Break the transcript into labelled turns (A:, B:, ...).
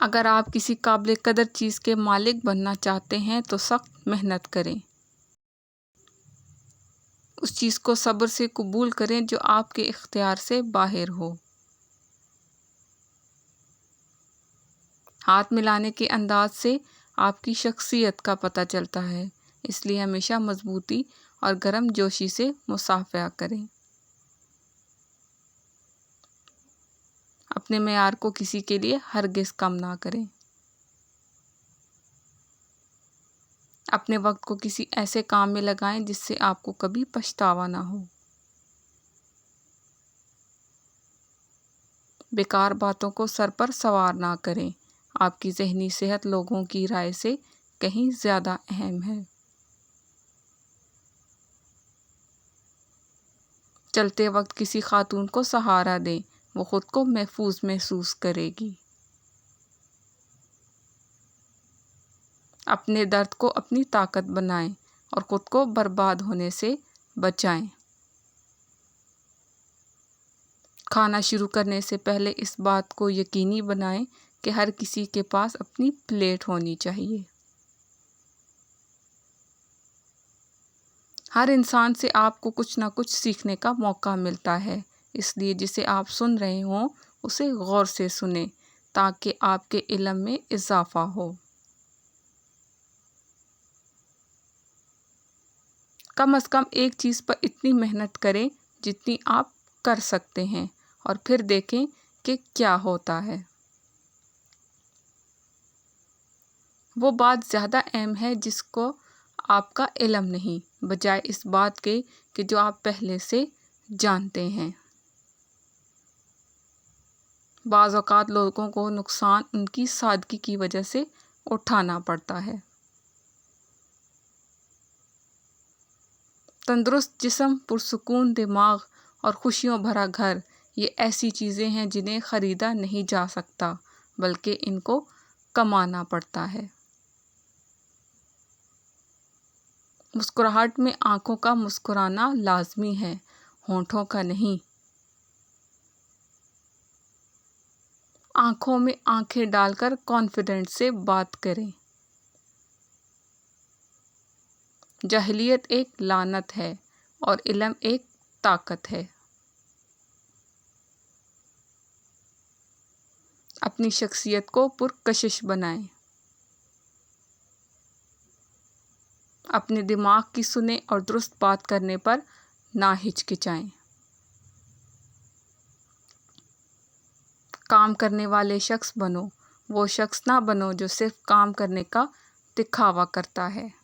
A: اگر آپ کسی قابل قدر چیز کے مالک بننا چاہتے ہیں تو سخت محنت کریں۔ اس چیز کو صبر سے قبول کریں جو آپ کے اختیار سے باہر ہو۔ ہاتھ ملانے کے انداز سے آپ کی شخصیت کا پتہ چلتا ہے، اس لیے ہمیشہ مضبوطی اور گرم جوشی سے مصافحہ کریں۔ اپنے معیار کو کسی کے لیے ہرگز کم نہ کریں۔ اپنے وقت کو کسی ایسے کام میں لگائیں جس سے آپ کو کبھی پچھتاوا نہ ہو۔ بیکار باتوں کو سر پر سوار نہ کریں۔ آپ کی ذہنی صحت لوگوں کی رائے سے کہیں زیادہ اہم ہے۔ چلتے وقت کسی خاتون کو سہارا دیں، وہ خود کو محفوظ محسوس کرے گی۔ اپنے درد کو اپنی طاقت بنائیں اور خود کو برباد ہونے سے بچائیں۔ کھانا شروع کرنے سے پہلے اس بات کو یقینی بنائیں کہ ہر کسی کے پاس اپنی پلیٹ ہونی چاہیے۔ ہر انسان سے آپ کو کچھ نہ کچھ سیکھنے کا موقع ملتا ہے، اس لیے جسے آپ سن رہے ہوں اسے غور سے سنیں تاکہ آپ کے علم میں اضافہ ہو۔ کم از کم ایک چیز پر اتنی محنت کریں جتنی آپ کر سکتے ہیں اور پھر دیکھیں کہ کیا ہوتا ہے۔ وہ بات زیادہ اہم ہے جس کو آپ کا علم نہیں، بجائے اس بات کے کہ جو آپ پہلے سے جانتے ہیں۔ بعض اوقات لوگوں کو نقصان ان کی سادگی کی وجہ سے اٹھانا پڑتا ہے۔ تندرست جسم، پرسکون دماغ اور خوشیوں بھرا گھر، یہ ایسی چیزیں ہیں جنہیں خریدا نہیں جا سکتا بلکہ ان کو کمانا پڑتا ہے۔ مسکراہٹ میں آنکھوں کا مسکرانا لازمی ہے، ہونٹوں کا نہیں۔ آنکھوں میں آنکھیں ڈال کر کانفیڈنس سے بات کریں۔ جاہلیت ایک لعنت ہے اور علم ایک طاقت ہے۔ اپنی شخصیت کو پرکشش بنائیں۔ اپنے دماغ کی سنیں اور درست بات کرنے پر نہ ہچکچائیں۔ کام کرنے والے شخص بنو، وہ شخص نہ بنو جو صرف کام کرنے کا دکھاوا کرتا ہے۔